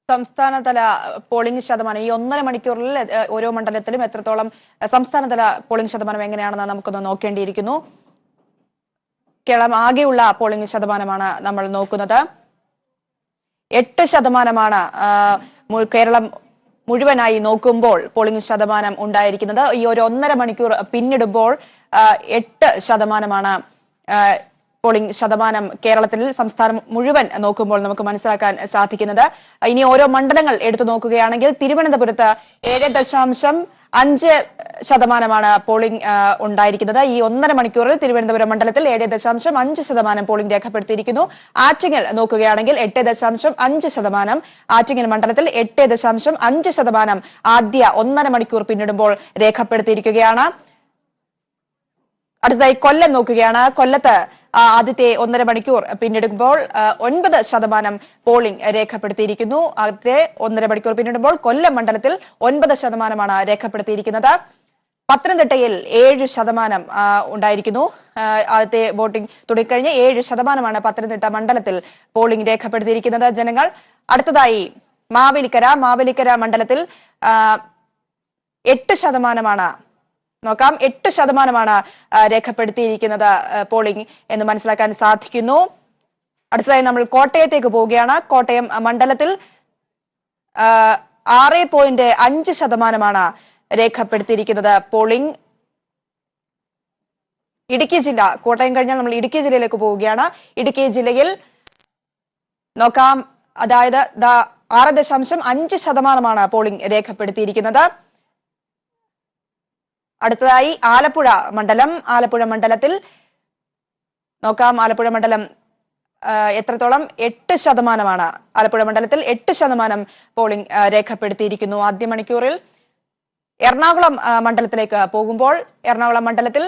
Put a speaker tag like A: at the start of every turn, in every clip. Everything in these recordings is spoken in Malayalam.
A: സംസ്ഥാനതല പോളിംഗ് ശതമാനം ഈ 1.5 മണിക്കൂറിൽ ഓരോ മണ്ഡലത്തിലും എത്രത്തോളം സംസ്ഥാനതല പോളിംഗ് ശതമാനം എങ്ങനെയാണെന്ന് നമുക്കൊന്ന് നോക്കേണ്ടിയിരിക്കുന്നു. കേരളം ആകെയുള്ള പോളിംഗ് ശതമാനമാണ് നമ്മൾ നോക്കുന്നത്. 8% കേരളം മുഴുവനായി നോക്കുമ്പോൾ പോളിംഗ് ശതമാനം ഉണ്ടായിരിക്കുന്നത്. ഈ ഒരു 1.5 മണിക്കൂർ പിന്നിടുമ്പോൾ 8% പോളിംഗ് ശതമാനം കേരളത്തിൽ സംസ്ഥാനം മുഴുവൻ നോക്കുമ്പോൾ നമുക്ക് മനസ്സിലാക്കാൻ സാധിക്കുന്നത്. ഇനി ഓരോ മണ്ഡലങ്ങൾ എടുത്തു നോക്കുകയാണെങ്കിൽ തിരുവനന്തപുരത്ത് 7.5% പോളിംഗ് ഉണ്ടായിരിക്കുന്നത്. ഈ 1.5 മണിക്കൂറിൽ തിരുവനന്തപുരം മണ്ഡലത്തിൽ 7.5% പോളിംഗ് രേഖപ്പെടുത്തിയിരിക്കുന്നു. ആറ്റിങ്ങൽ നോക്കുകയാണെങ്കിൽ 8.5%, ആറ്റിങ്ങൽ മണ്ഡലത്തിൽ 8.5% ആദ്യ 1.5 മണിക്കൂർ പിന്നിടുമ്പോൾ രേഖപ്പെടുത്തിയിരിക്കുകയാണ്. അടുത്തതായി കൊല്ലം നോക്കുകയാണ്. കൊല്ലത്ത് ആദ്യത്തെ 1.5 മണിക്കൂർ പിന്നിടുമ്പോൾ 9% പോളിംഗ് രേഖപ്പെടുത്തിയിരിക്കുന്നു. ആദ്യത്തെ 1.5 മണിക്കൂർ പിന്നിടുമ്പോൾ കൊല്ലം മണ്ഡലത്തിൽ 9% രേഖപ്പെടുത്തിയിരിക്കുന്നത്. പത്തനംതിട്ടയിൽ 7% ഉണ്ടായിരിക്കുന്നു. ആദ്യത്തെ വോട്ടിംഗ് തുടങ്ങിക്കഴിഞ്ഞ് 7% പത്തനംതിട്ട മണ്ഡലത്തിൽ പോളിംഗ് രേഖപ്പെടുത്തിയിരിക്കുന്നത് ജനങ്ങൾ. അടുത്തതായി മാവേലിക്കര മണ്ഡലത്തിൽ 8% നോക്കാം. 8% രേഖപ്പെടുത്തിയിരിക്കുന്നത് പോളിംഗ് എന്ന് മനസ്സിലാക്കാൻ സാധിക്കുന്നു. അടുത്തതായി നമ്മൾ കോട്ടയത്തേക്ക് പോവുകയാണ്. കോട്ടയം മണ്ഡലത്തിൽ 6.5% രേഖപ്പെടുത്തിയിരിക്കുന്നത് പോളിംഗ്. ഇടുക്കി ജില്ല, കോട്ടയം കഴിഞ്ഞാൽ നമ്മൾ ഇടുക്കി ജില്ലയിലേക്ക് പോവുകയാണ്. ഇടുക്കി ജില്ലയിൽ നോക്കാം, അതായത് 6.5% പോളിംഗ് രേഖപ്പെടുത്തിയിരിക്കുന്നത്. അടുത്തതായി ആലപ്പുഴ മണ്ഡലത്തിൽ നോക്കാം. ആലപ്പുഴ മണ്ഡലം എത്രത്തോളം? 8%. ആലപ്പുഴ മണ്ഡലത്തിൽ 8% പോളിംഗ് രേഖപ്പെടുത്തിയിരിക്കുന്നു ആദ്യ മണിക്കൂറിൽ. എറണാകുളം മണ്ഡലത്തിലേക്ക് പോകുമ്പോൾ എറണാകുളം മണ്ഡലത്തിൽ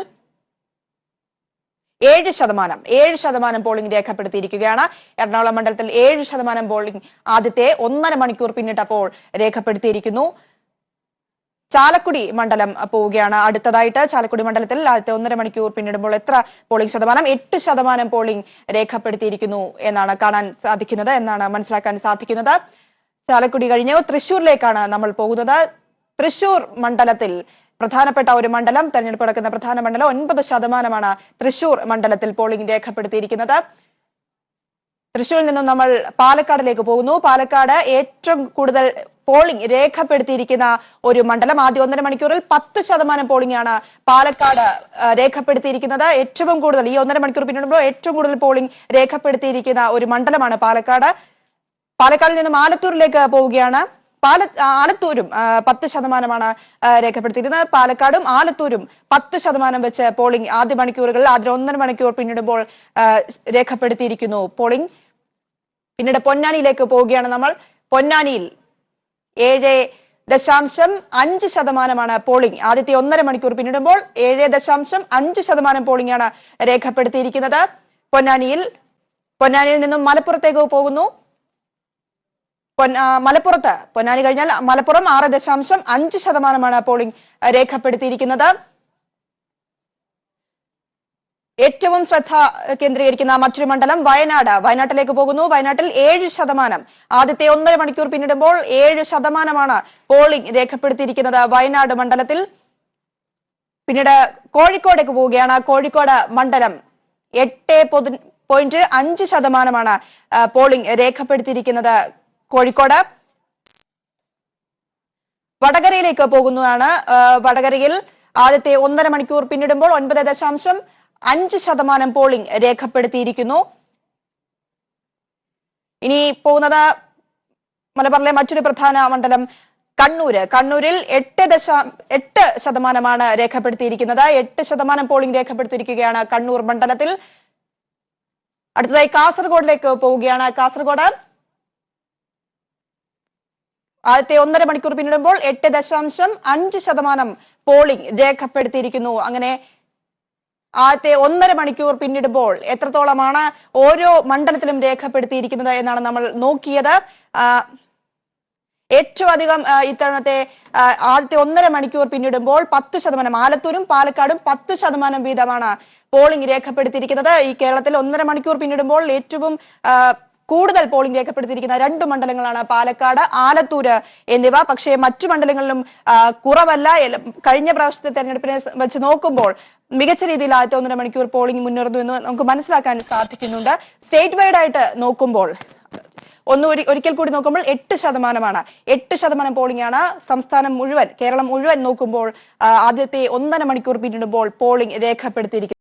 A: 7% പോളിംഗ് രേഖപ്പെടുത്തിയിരിക്കുകയാണ്. എറണാകുളം മണ്ഡലത്തിൽ 7% പോളിംഗ് ആദ്യത്തെ 1.5 മണിക്കൂർ പിന്നിട്ടപ്പോൾ രേഖപ്പെടുത്തിയിരിക്കുന്നു. ചാലക്കുടി മണ്ഡലം പോവുകയാണ്. അടുത്തതായിട്ട് ചാലക്കുടി മണ്ഡലത്തിൽ ആദ്യത്തെ 1.5 മണിക്കൂർ പിന്നിടുമ്പോൾ എത്ര പോളിംഗ് ശതമാനം? 8% പോളിംഗ് രേഖപ്പെടുത്തിയിരിക്കുന്നു എന്നാണ് മനസ്സിലാക്കാൻ സാധിക്കുന്നത്. ചാലക്കുടി കഴിഞ്ഞ് തൃശൂരിലേക്കാണ് നമ്മൾ പോകുന്നത്. തൃശൂർ മണ്ഡലത്തിൽ പ്രധാനപ്പെട്ട ഒരു മണ്ഡലം, തെരഞ്ഞെടുപ്പ് നടക്കുന്ന പ്രധാന മണ്ഡലം, 9% തൃശൂർ മണ്ഡലത്തിൽ പോളിംഗ് രേഖപ്പെടുത്തിയിരിക്കുന്നത്. തൃശൂരിൽ നിന്നും നമ്മൾ പാലക്കാടിലേക്ക് പോകുന്നു. പാലക്കാട് ഏറ്റവും കൂടുതൽ പോളിംഗ് രേഖപ്പെടുത്തിയിരിക്കുന്ന ഒരു മണ്ഡലം. ആദ്യ 1.5 മണിക്കൂറിൽ 10% പോളിംഗ് ആണ് പാലക്കാട് രേഖപ്പെടുത്തിയിരിക്കുന്നത്. ഏറ്റവും കൂടുതൽ ഈ 1.5 മണിക്കൂർ പിന്നിടുമ്പോൾ ഏറ്റവും കൂടുതൽ പോളിംഗ് രേഖപ്പെടുത്തിയിരിക്കുന്ന ഒരു മണ്ഡലമാണ് പാലക്കാട്. പാലക്കാടിൽ നിന്നും ആലത്തൂരിലേക്ക് പോവുകയാണ്. ആലത്തൂരും 10% രേഖപ്പെടുത്തിയിരുന്നത്. പാലക്കാടും ആലത്തൂരും 10% വെച്ച് പോളിംഗ് ആദ്യ മണിക്കൂറുകളിൽ ആദ്യ 1.5 മണിക്കൂർ പിന്നിടുമ്പോൾ രേഖപ്പെടുത്തിയിരിക്കുന്നു പോളിംഗ്. പിന്നീട് പൊന്നാനിയിലേക്ക് പോവുകയാണ് നമ്മൾ. പൊന്നാനിയിൽ 7.5% പോളിംഗ് ആദ്യത്തെ 1.5 മണിക്കൂർ പിന്നിടുമ്പോൾ 7.5% പോളിംഗ് ആണ് രേഖപ്പെടുത്തിയിരിക്കുന്നത്. പൊന്നാനിയിൽ നിന്നും മലപ്പുറത്തേക്ക് പോകുന്നു. പൊന്നാനി കഴിഞ്ഞാൽ മലപ്പുറം 6.5% പോളിംഗ് രേഖപ്പെടുത്തിയിരിക്കുന്നത്. ഏറ്റവും ശ്രദ്ധ കേന്ദ്രീകരിക്കുന്ന മറ്റൊരു മണ്ഡലം വയനാട്ടിലേക്ക് പോകുന്നു. വയനാട്ടിൽ 7%, ആദ്യത്തെ 1.5 മണിക്കൂർ പിന്നിടുമ്പോൾ 7% പോളിംഗ് രേഖപ്പെടുത്തിയിരിക്കുന്നത് വയനാട് മണ്ഡലത്തിൽ. പിന്നീട് കോഴിക്കോടേക്ക് പോവുകയാണ്. കോഴിക്കോട് മണ്ഡലം 8.5% പോളിംഗ് രേഖപ്പെടുത്തിയിരിക്കുന്നത് കോഴിക്കോട്. വടകരയിലേക്ക് പോകുന്നതാണ്. വടകരയിൽ ആദ്യത്തെ 1.5 മണിക്കൂർ പിന്നിടുമ്പോൾ 9.5% പോളിംഗ് രേഖപ്പെടുത്തിയിരിക്കുന്നു. ഇനി പോകുന്നത് മലബാറിലെ മറ്റൊരു പ്രധാന മണ്ഡലം കണ്ണൂരിൽ 8% രേഖപ്പെടുത്തിയിരിക്കുന്നത്. 8% പോളിംഗ് രേഖപ്പെടുത്തിയിരിക്കുകയാണ് കണ്ണൂർ മണ്ഡലത്തിൽ. അടുത്തതായി കാസർഗോഡിലേക്ക് പോവുകയാണ്. കാസർഗോഡ് ആദ്യത്തെ 1.5 മണിക്കൂർ പിന്നിടുമ്പോൾ 8.5% പോളിംഗ് രേഖപ്പെടുത്തിയിരിക്കുന്നു. അങ്ങനെ ആദ്യത്തെ 1.5 മണിക്കൂർ പിന്നിടുമ്പോൾ എത്രത്തോളമാണ് ഓരോ മണ്ഡലത്തിലും രേഖപ്പെടുത്തിയിരിക്കുന്നത് എന്നാണ് നമ്മൾ നോക്കിയത്. ഏറ്റവും അധികം ഇത്തവണത്തെ ആദ്യത്തെ 1.5 മണിക്കൂർ പിന്നിടുമ്പോൾ 10%, ആലത്തൂരും പാലക്കാടും 10% വീതമാണ് പോളിംഗ് രേഖപ്പെടുത്തിയിരിക്കുന്നത്. ഈ കേരളത്തിൽ 1.5 മണിക്കൂർ പിന്നിടുമ്പോൾ ഏറ്റവും കൂടുതൽ പോളിംഗ് രേഖപ്പെടുത്തിയിരിക്കുന്ന 2 മണ്ഡലങ്ങളാണ് പാലക്കാട്, ആലത്തൂര് എന്നിവ. പക്ഷേ മറ്റു മണ്ഡലങ്ങളിലും കുറവല്ല. കഴിഞ്ഞ പ്രാവശ്യത്തെ തെരഞ്ഞെടുപ്പിനെ വെച്ച് നോക്കുമ്പോൾ മികച്ച രീതിയിൽ ആദ്യത്തെ 1.5 മണിക്കൂർ പോളിംഗ് മുന്നേറുന്നു എന്ന് നമുക്ക് മനസ്സിലാക്കാൻ സാധിക്കുന്നുണ്ട്. സ്റ്റേറ്റ് വൈഡ് ആയിട്ട് നോക്കുമ്പോൾ ഒരിക്കൽ കൂടി നോക്കുമ്പോൾ 8%. 8% പോളിംഗ് ആണ് സംസ്ഥാനം മുഴുവൻ, കേരളം മുഴുവൻ നോക്കുമ്പോൾ ആദ്യത്തെ 1.5 മണിക്കൂർ പിന്നിടുമ്പോൾ പോളിംഗ് രേഖപ്പെടുത്തിയിരിക്കുന്നത്.